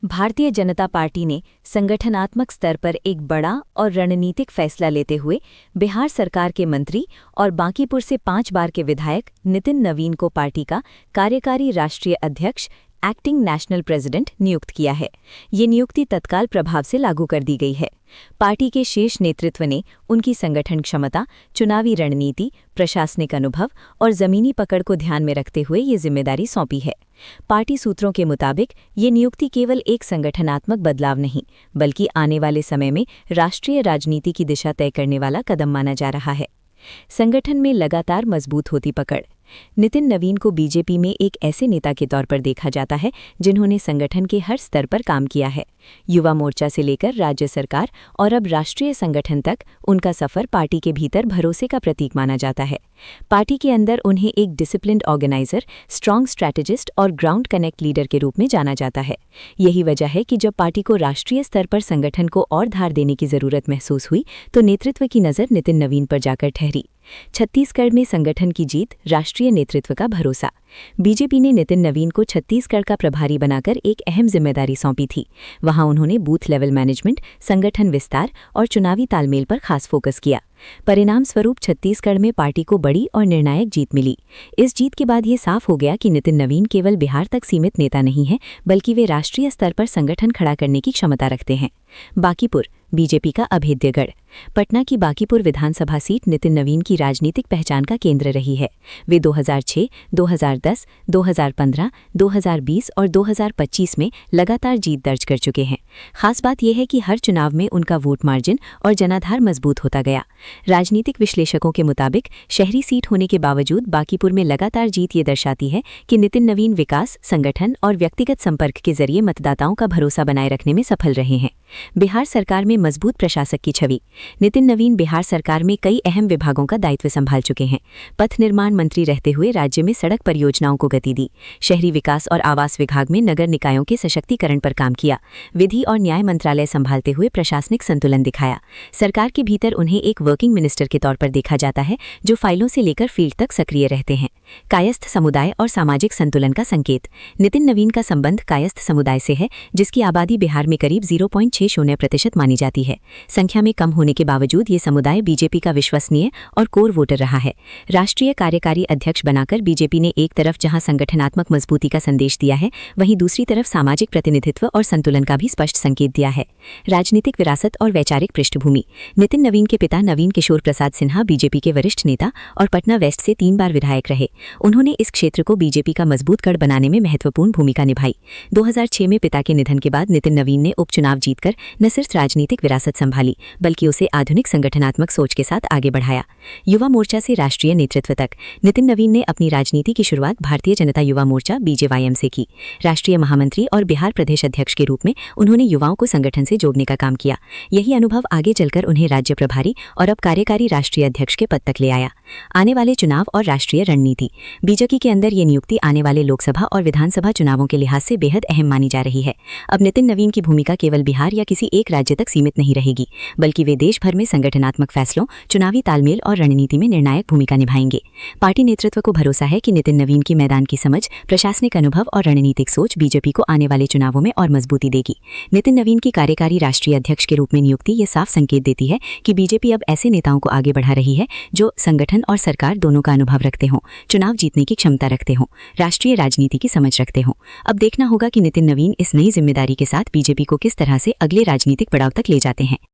Bharatiya Janata party ने संगठनात्मक स्तर पर एक बड़ा और रणनीतिक फैसला लेते हुए बिहार सरकार के मंत्री और बांकीपुर से 5 बार के विधायक नितिन नवीन को पार्टी का कार्यकारी राष्ट्रीय अध्यक्ष एक्टिंग नेशनल प्रेसिडेंट नियुक्त किया है। ये नियुक्ति तत्काल प्रभाव से लागू कर दी गई है। पार्टी के शीर्ष नेतृत्व ने उनकी संगठन क्षमता, चुनावी रणनीति, प्रशासनिक अनुभव और जमीनी पकड़ को ध्यान में रखते हुए ये जिम्मेदारी सौंपी है। पार्टी सूत्रों के मुताबिक ये नियुक्ति केवल एक संगठनात्मक बदलाव नहीं, बल्कि आने वाले समय में राष्ट्रीय राजनीति की दिशा तय करने वाला कदम माना जा रहा है। संगठन में लगातार मजबूत होती पकड़। नितिन नवीन को बीजेपी में एक ऐसे नेता के तौर पर देखा जाता है जिन्होंने संगठन के हर स्तर पर काम किया है। युवा मोर्चा से लेकर राज्य सरकार और अब राष्ट्रीय संगठन तक उनका सफर पार्टी के भीतर भरोसे का प्रतीक माना जाता है। पार्टी के अंदर उन्हें एक डिसिप्लिन्ड ऑर्गेनाइजर, स्ट्रॉन्ग स्ट्रैटेजिस्ट और ग्राउंड कनेक्ट लीडर के रूप में जाना जाता है। यही वजह है कि जब पार्टी को राष्ट्रीय स्तर पर संगठन को और धार देने की जरूरत महसूस हुई तो नेतृत्व की नज़र नितिन नवीन पर जाकर ठहरी। छत्तीसगढ़ में संगठन की जीत, राष्ट्रीय नेतृत्व का भरोसा। बीजेपी ने नितिन नवीन को छत्तीसगढ़ का प्रभारी बनाकर एक अहम जिम्मेदारी सौंपी थी। वहां उन्होंने बूथ लेवल मैनेजमेंट, संगठन विस्तार और चुनावी तालमेल पर खास फोकस किया। परिणाम स्वरूप छत्तीसगढ़ में पार्टी को बड़ी और निर्णायक जीत मिली। इस जीत के बाद ये साफ हो गया कि नितिन नवीन केवल बिहार तक सीमित नेता नहीं है, बल्कि वे राष्ट्रीय स्तर पर संगठन खड़ा करने की क्षमता रखते हैं। बांकीपुर, बीजेपी का अभेद्य गढ़। पटना की बांकीपुर विधानसभा सीट नितिन नवीन की राजनीतिक पहचान का केंद्र रही है। वे 2006, 2010, 2015, 2020 और 2025 में लगातार जीत दर्ज कर चुके हैं। खास बात यह है कि हर चुनाव में उनका वोट मार्जिन और जनाधार मजबूत होता गया। राजनीतिक विश्लेषकों के मुताबिक शहरी सीट होने के बावजूद बांकीपुर में लगातार जीत ये दर्शाती है कि नितिन नवीन विकास, संगठन और व्यक्तिगत संपर्क के जरिए मतदाताओं का भरोसा बनाए रखने में सफल रहे हैं। बिहार सरकार में मजबूत प्रशासक की छवि। नितिन नवीन बिहार सरकार में कई अहम विभागों का दायित्व संभाल चुके हैं। पथ निर्माण मंत्री रहते हुए राज्य में सड़क परियोजनाओं को गति दी। शहरी विकास और आवास विभाग में नगर निकायों के सशक्तिकरण पर काम किया। विधि और न्याय मंत्रालय संभालते हुए प्रशासनिक संतुलन दिखाया। सरकार के भीतर उन्हें एक वर्किंग मिनिस्टर के तौर पर देखा जाता है, जो फाइलों से लेकर फील्ड तक सक्रिय रहते हैं। कायस्थ समुदाय और सामाजिक संतुलन का संकेत। नितिन नवीन का संबंध कायस्थ समुदाय से है, जिसकी आबादी बिहार में करीब 0.60% मानी जाती है। संख्या में कम होने के बावजूद ये समुदाय बीजेपी का विश्वसनीय और कोर वोटर रहा है। राष्ट्रीय कार्यकारी अध्यक्ष बनाकर बीजेपी ने एक तरफ जहां संगठनात्मक मजबूती का संदेश दिया है, वहीं दूसरी तरफ सामाजिक प्रतिनिधित्व और संतुलन का भी स्पष्ट संकेत दिया है। राजनीतिक विरासत और वैचारिक पृष्ठभूमि। नितिन नवीन के पिता नवीन किशोर प्रसाद सिन्हा बीजेपी के वरिष्ठ नेता और पटना वेस्ट से 3 बार विधायक रहे। उन्होंने इस क्षेत्र को बीजेपी का मजबूत गढ़ बनाने में महत्वपूर्ण भूमिका निभाई। 2006 में पिता के निधन के बाद नितिन नवीन ने उपचुनाव जीतकर न सिर्फ राजनीतिक विरासत संभाली, बल्कि उसे आधुनिक संगठनात्मक सोच के साथ आगे बढ़ाया। युवा मोर्चा से राष्ट्रीय नेतृत्व तक। नितिन नवीन ने अपनी राजनीति की शुरुआत भारतीय जनता युवा मोर्चा (BJYM) से की। राष्ट्रीय महामंत्री और बिहार प्रदेश अध्यक्ष के रूप में उन्होंने युवाओं को संगठन से जोड़ने का काम किया। यही अनुभव आगे चलकर उन्हें राज्य प्रभारी और अब कार्यकारी राष्ट्रीय अध्यक्ष के पद तक ले आया। आने वाले चुनाव और राष्ट्रीय रणनीति। बीजेपी के अंदर ये नियुक्ति आने वाले लोकसभा और विधानसभा चुनावों के लिहाज से बेहद अहम मानी जा रही है। अब नितिन नवीन की भूमिका केवल बिहार या किसी एक राज्य तक सीमित नहीं रहेगी, बल्कि वे देश भर में संगठनात्मक फैसलों, चुनावी तालमेल और रणनीति में निर्णायक भूमिका निभाएंगे। पार्टी नेतृत्व को भरोसा है कि नितिन नवीन की मैदान की समझ, प्रशासनिक अनुभव और रणनीतिक सोच बीजेपी को आने वाले चुनावों में और मजबूती देगी। नितिन नवीन की कार्यकारी राष्ट्रीय अध्यक्ष के रूप में नियुक्ति ये साफ संकेत देती है कि बीजेपी अब ऐसे नेताओं को आगे बढ़ा रही है जो संगठन और सरकार दोनों का अनुभव रखते हों, चुनाव जीतने की क्षमता रखते हों, राष्ट्रीय राजनीति की समझ रखते हों। अब देखना होगा कि नितिन नवीन इस नई जिम्मेदारी के साथ बीजेपी को किस तरह से अगले राजनीतिक पड़ाव तक ले जाते हैं।